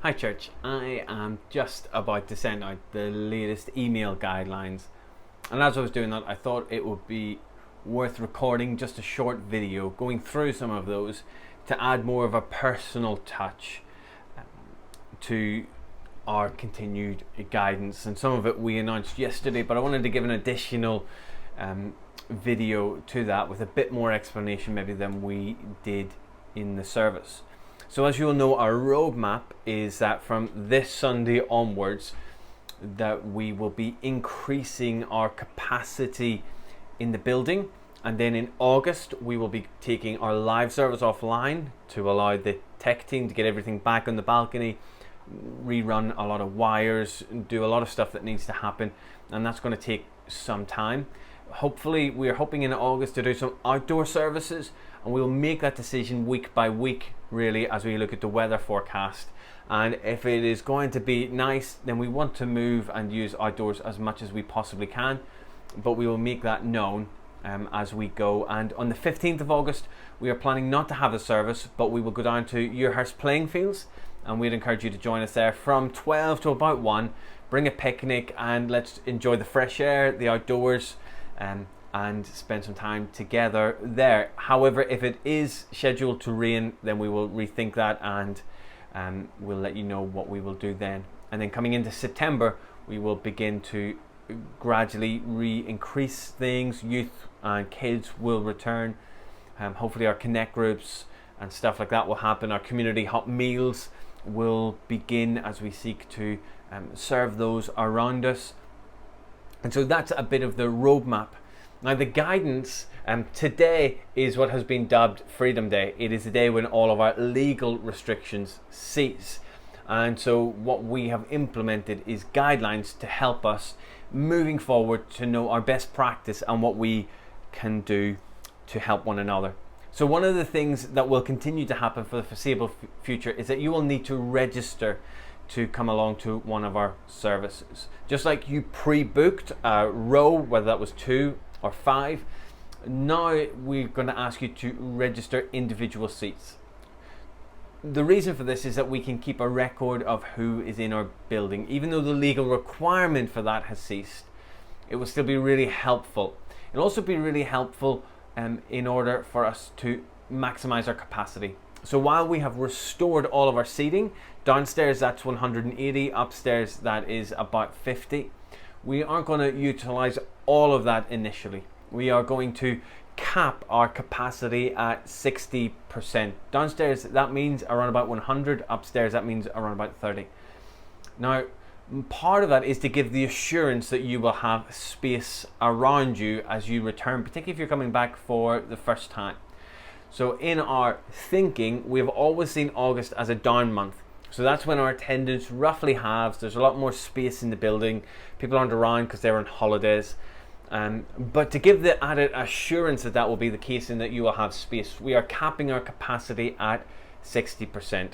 Hi church, I am just about to send out the latest email guidelines, and as I was doing that I thought it would be worth recording just a short video going through some of those to add more of a personal touch to our continued guidance. And some of it we announced yesterday, but I wanted to give an additional video to that with a bit more explanation maybe than we did in the service. So as you will know, our roadmap is that from this Sunday onwards that we will be increasing our capacity in the building, and then in August we will be taking our live service offline to allow the tech team to get everything back on the balcony, rerun a lot of wires, do a lot of stuff that needs to happen, and that's going to take some time. Hopefully we're hoping in August to do some outdoor services, and we'll make that decision week by week really as we look at the weather forecast. And if it is going to be nice, then we want to move and use outdoors as much as we possibly can, but we will make that known as we go. And on the 15th of August we are planning not to have a service, but we will go down to Ewhurst playing fields, and we'd encourage you to join us there from 12 to about 1. Bring a picnic and let's enjoy the fresh air, the outdoors, and spend some time together there. However, if it is scheduled to rain, then we will rethink that, and we'll let you know what we will do then. And then coming into September, we will begin to gradually increase things. Youth and kids will return. Hopefully our connect groups and stuff like that will happen. Our community hot meals will begin as we seek to serve those around us. And so that's a bit of the roadmap. Now the guidance today is what has been dubbed Freedom Day. It is the day when all of our legal restrictions cease. And so what we have implemented is guidelines to help us moving forward to know our best practice and what we can do to help one another. So one of the things that will continue to happen for the foreseeable future is that you will need to register to come along to one of our services. Just like you pre-booked a row, whether that was 2 or 5, now we're going to ask you to register individual seats. The reason for this is that we can keep a record of who is in our building. Even though the legal requirement for that has ceased, it will still be really helpful. It'll also be really helpful in order for us to maximize our capacity. So while we have restored all of our seating, downstairs that's 180, upstairs that is about 50, we aren't going to utilize all of that initially. We are going to cap our capacity at 60%. Downstairs that means around about 100, upstairs that means around about 30. Now part of that is to give the assurance that you will have space around you as you return, particularly if you're coming back for the first time. So in our thinking, we've always seen August as a down month. So that's when our attendance roughly halves. There's a lot more space in the building. People aren't around because they're on holidays. But to give the added assurance that that will be the case and that you will have space, we are capping our capacity at 60%.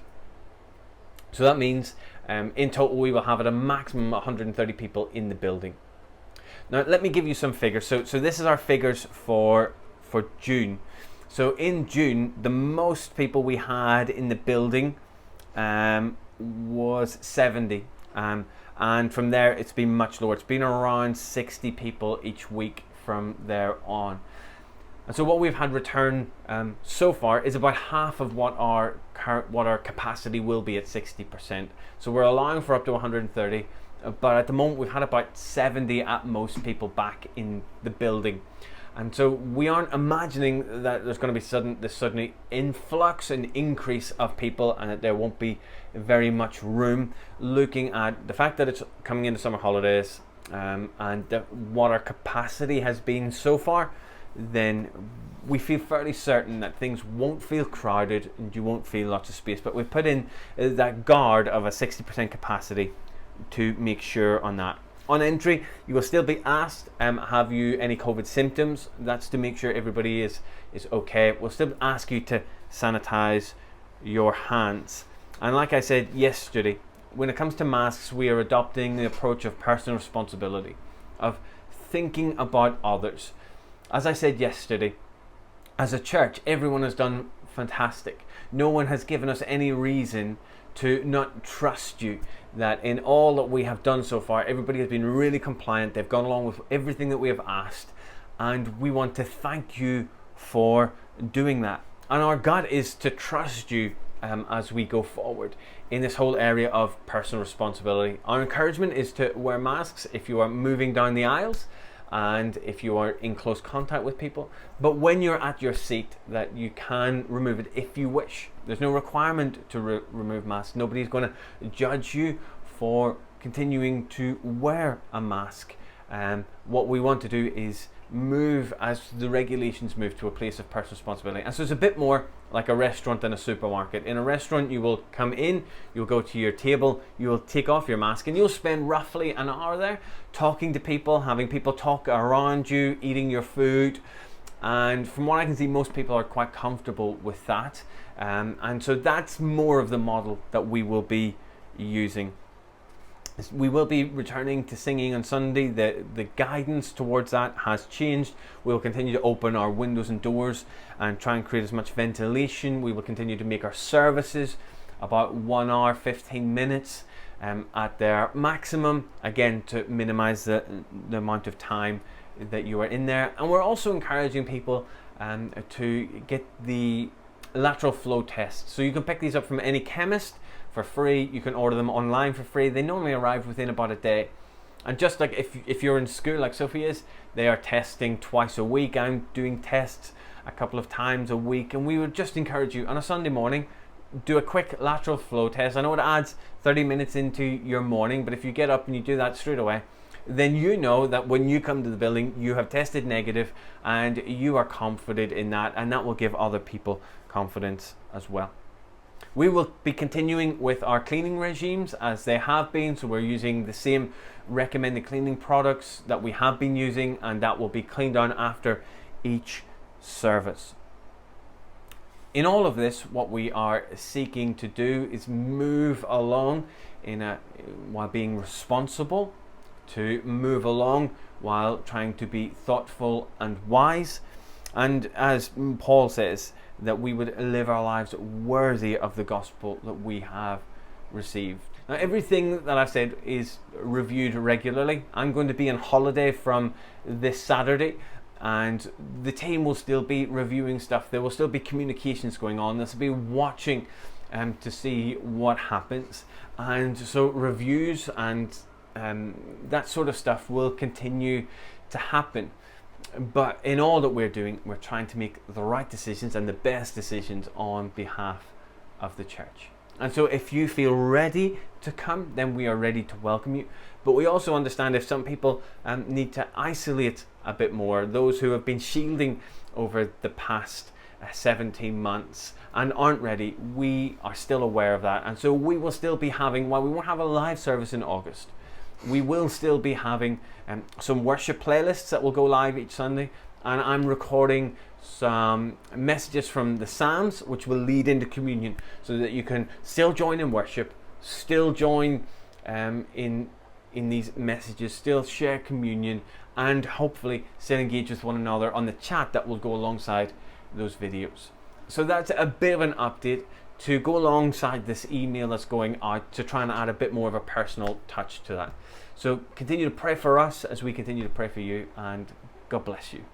So that means in total we will have at a maximum 130 people in the building. Now let me give you some figures. So this is our figures for June. So in June, the most people we had in the building was 70. And from there, it's been much lower. It's been around 60 people each week from there on. And so what we've had return so far is about half of what our capacity will be at 60%. So we're allowing for up to 130, but at the moment we've had about 70 at most people back in the building. And so we aren't imagining that there's going to be this sudden influx and increase of people and that there won't be very much room. Looking at the fact that it's coming into summer holidays and what our capacity has been so far, then we feel fairly certain that things won't feel crowded and you won't feel lots of space. But we've put in that guard of a 60% capacity to make sure on that. On entry, you will still be asked, have you any COVID symptoms? That's to make sure everybody is okay. We'll still ask you to sanitize your hands. And like I said yesterday, when it comes to masks, we are adopting the approach of personal responsibility, of thinking about others. As I said yesterday, as a church, everyone has done fantastic. No one has given us any reason to not trust you. That in all that we have done so far, everybody has been really compliant. They've gone along with everything that we have asked, and we want to thank you for doing that. And our gut is to trust you as we go forward in this whole area of personal responsibility. Our encouragement is to wear masks if you are moving down the aisles and if you are in close contact with people. But when you're at your seat, that you can remove it if you wish. There's no requirement to remove masks. Nobody's going to judge you for continuing to wear a mask. What we want to do is move as the regulations move to a place of personal responsibility. And so it's a bit more like a restaurant than a supermarket. In a restaurant, you will come in, you'll go to your table, you'll take off your mask, and you'll spend roughly an hour there talking to people, having people talk around you, eating your food. And from what I can see, most people are quite comfortable with that. And so that's more of the model that we will be using. We will be returning to singing on Sunday. The guidance towards that has changed. We will continue to open our windows and doors and try and create as much ventilation. We will continue to make our services about 1 hour, 15 minutes at their maximum, again, to minimize the amount of time that you are in there. And we're also encouraging people to get the lateral flow tests. So you can pick these up from any chemist for free. You can order them online for free. They normally arrive within about a day. And just like if you're in school like Sophie is, they are testing twice a week. I'm doing tests a couple of times a week, and we would just encourage you on a Sunday morning, do a quick lateral flow test. I know it adds 30 minutes into your morning, but if you get up and you do that straight away, then you know that when you come to the building, you have tested negative and you are confident in that, and that will give other people confidence as well. We will be continuing with our cleaning regimes as they have been, so we're using the same recommended cleaning products that we have been using, and that will be cleaned down after each service. In all of this, what we are seeking to do is move along while being responsible, to move along while trying to be thoughtful and wise, and as Paul says, that we would live our lives worthy of the gospel that we have received. Now, everything that I've said is reviewed regularly. I'm going to be on holiday from this Saturday, and the team will still be reviewing stuff. There will still be communications going on. They'll be watching to see what happens. And so reviews and that sort of stuff will continue to happen. But in all that we're doing, we're trying to make the right decisions and the best decisions on behalf of the church. And so if you feel ready to come, then we are ready to welcome you. But we also understand if some people need to isolate a bit more, those who have been shielding over the past 17 months and aren't ready, we are still aware of that. And so we will still be having, while we won't have a live service in August, we will still be having some worship playlists that will go live each Sunday, and I'm recording some messages from the Psalms which will lead into communion, so that you can still join in worship, still join in these messages, still share communion, and hopefully still engage with one another on the chat that will go alongside those videos. So that's a bit of an update to go alongside this email that's going out, to try and add a bit more of a personal touch to that. So continue to pray for us as we continue to pray for you, and God bless you.